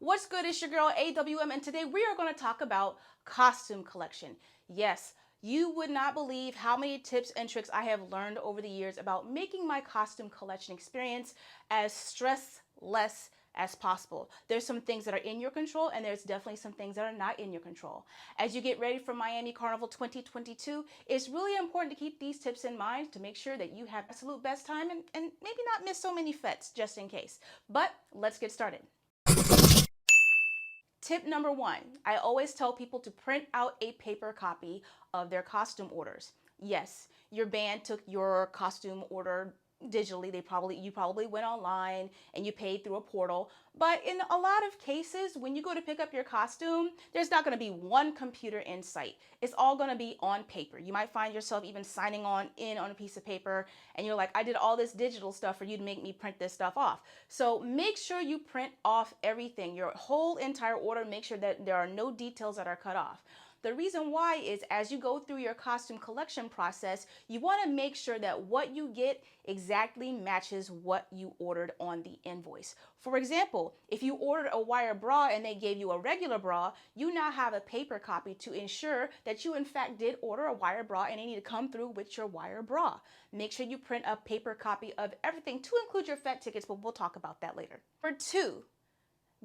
What's good? It's your girl AWM, and today we are going to talk about costume collection. Yes, you would not believe how many tips and tricks I have learned over the years about making my costume collection experience as stressless as possible. There's some things that are in your control, and there's definitely some things that are not in your control. As you get ready for Miami Carnival 2022, it's really important to keep these tips in mind to make sure that you have absolute best time and maybe not miss so many fetes just in case. But let's get started. Tip number one, I always tell people to print out a paper copy of their costume orders. Yes, your band took your costume order digitally. You probably went online and you paid through a portal. But in a lot of cases, when you go to pick up your costume, there's not going to be one computer in sight. It's all going to be on paper. You might find yourself even signing on a piece of paper, and you're like, I did all this digital stuff for you to make me print this stuff off. So make sure you print off everything, your whole entire order. Make sure that there are no details that are cut off. The reason why is as you go through your costume collection process, you want to make sure that what you get exactly matches what you ordered on the invoice. For example, if you ordered a wire bra and they gave you a regular bra, you now have a paper copy to ensure that you in fact did order a wire bra and they need to come through with your wire bra. Make sure you print a paper copy of everything to include your FET tickets, but we'll talk about that later. Number two,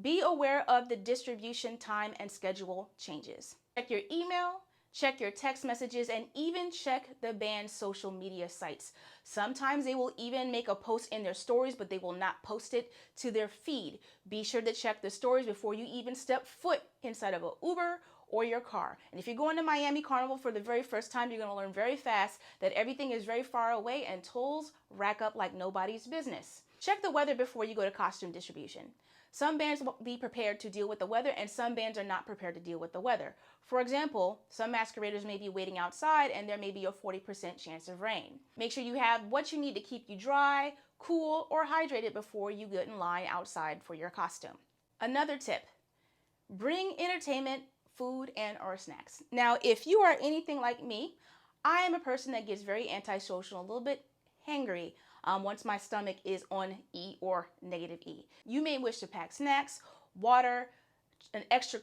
be aware of the distribution time and schedule changes. Check your email, check your text messages, and even check the band's social media sites. Sometimes they will even make a post in their stories, but they will not post it to their feed. Be sure to check the stories before you even step foot inside of an Uber or your car. And if you're going to Miami Carnival for the very first time, you're going to learn very fast that everything is very far away and tolls rack up like nobody's business. Check the weather before you go to costume distribution. Some bands will be prepared to deal with the weather, and some bands are not prepared to deal with the weather. For example, some masqueraders may be waiting outside and there may be a 40% chance of rain. Make sure you have what you need to keep you dry, cool, or hydrated before you get in line outside for your costume. Another tip, bring entertainment, food, and or snacks. Now, if you are anything like me, I am a person that gets very antisocial, a little bit hangry once my stomach is on E or negative E. You may wish to pack snacks, water, an extra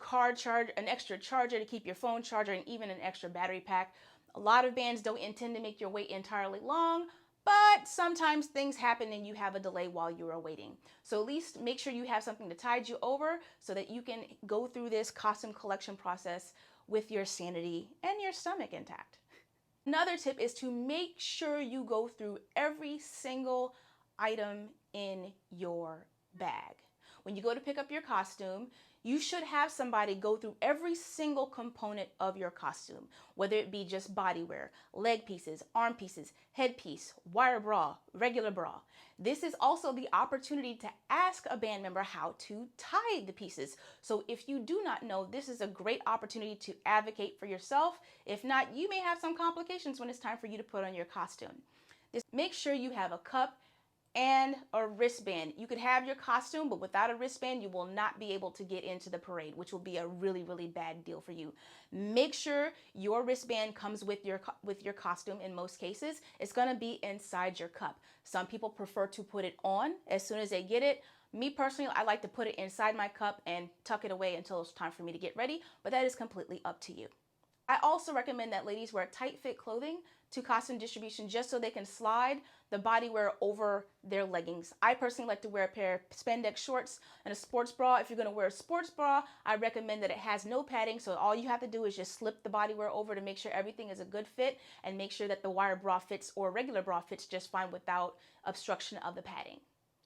charger to keep your phone charger, and even an extra battery pack. A lot of bands don't intend to make your wait entirely long, but sometimes things happen and you have a delay while you are waiting. So at least make sure you have something to tide you over so that you can go through this costume collection process with your sanity and your stomach intact. Another tip is to make sure you go through every single item in your bag. When you go to pick up your costume, you should have somebody go through every single component of your costume, whether it be just bodywear, leg pieces, arm pieces, headpiece, wire bra, regular bra. This is also the opportunity to ask a band member how to tie the pieces. So if you do not know, this is a great opportunity to advocate for yourself. If not, you may have some complications when it's time for you to put on your costume. Make sure you have a cup and a wristband. You could have your costume, but without a wristband, you will not be able to get into the parade, which will be a really, really bad deal for you. Make sure your wristband comes with your costume. In most cases, it's going to be inside your cup. Some people prefer to put it on as soon as they get it. Me personally, I like to put it inside my cup and tuck it away until it's time for me to get ready, but that is completely up to you. I also recommend that ladies wear tight fit clothing to costume distribution just so they can slide the bodywear over their leggings. I personally like to wear a pair of spandex shorts and a sports bra. If you're going to wear a sports bra, I recommend that it has no padding, so all you have to do is just slip the bodywear over to make sure everything is a good fit and make sure that the wire bra fits or regular bra fits just fine without obstruction of the padding.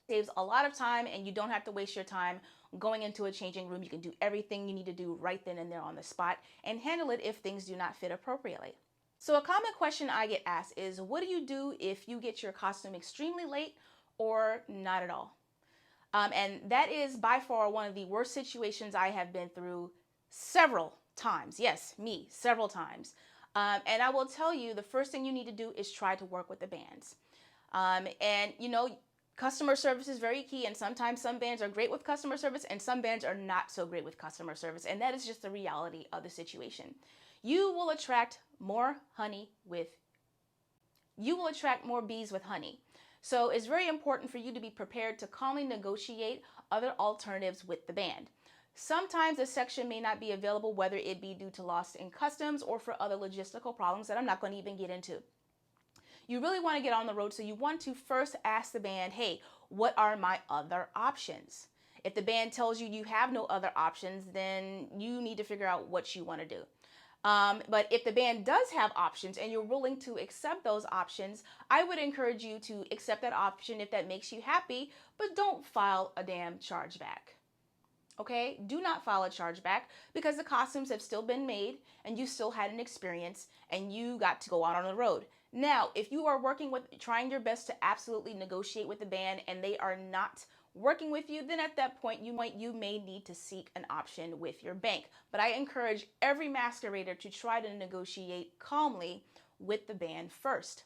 Saves a lot of time and you don't have to waste your time going into a changing room. You can do everything you need to do right then and there on the spot and handle it if things do not fit appropriately. So a common question I get asked is, what do you do if you get your costume extremely late or not at all? And that is by far one of the worst situations I have been through several times. Yes, me, several times. And I will tell you, the first thing you need to do is try to work with the bands. And you know, customer service is very key, and sometimes some bands are great with customer service and some bands are not so great with customer service, and that is just the reality of the situation. You will attract more bees with honey. So it's very important for you to be prepared to calmly negotiate other alternatives with the band. Sometimes a section may not be available, whether it be due to loss in customs or for other logistical problems that I'm not going to even get into. You really want to get on the road, so you want to first ask the band, hey, what are my other options? If the band tells you you have no other options, then you need to figure out what you want to do. But if the band does have options and you're willing to accept those options, I would encourage you to accept that option if that makes you happy, but don't file a damn chargeback. Okay, do not file a chargeback because the costumes have still been made and you still had an experience and you got to go out on the road. Now, if you are trying your best to absolutely negotiate with the band and they are not working with you, then at that point you may need to seek an option with your bank. But I encourage every masquerader to try to negotiate calmly with the band first.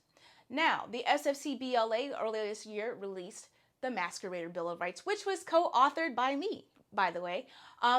Now, the SFC-BLA earlier this year released the Masquerader Bill of Rights, which was co-authored by me, by the way,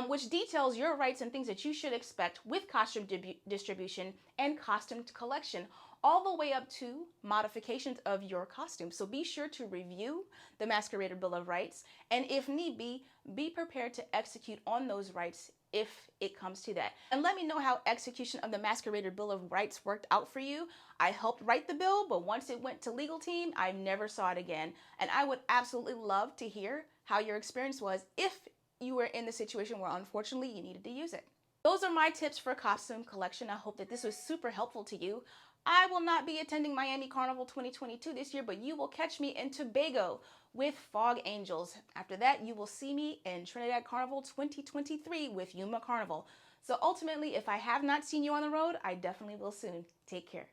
which details your rights and things that you should expect with costume distribution and costume collection, all the way up to modifications of your costume. So be sure to review the Masquerader Bill of Rights, and if need be prepared to execute on those rights if it comes to that. And let me know how execution of the Masquerader Bill of Rights worked out for you. I helped write the bill, but once it went to legal team, I never saw it again. And I would absolutely love to hear how your experience was if you were in the situation where unfortunately you needed to use it. Those are my tips for costume collection. I hope that this was super helpful to you. I will not be attending Miami Carnival 2022 this year, but you will catch me in Tobago with Fog Angels. After that, you will see me in Trinidad Carnival 2023 with Yuma Carnival. So ultimately, if I have not seen you on the road, I definitely will soon. Take care.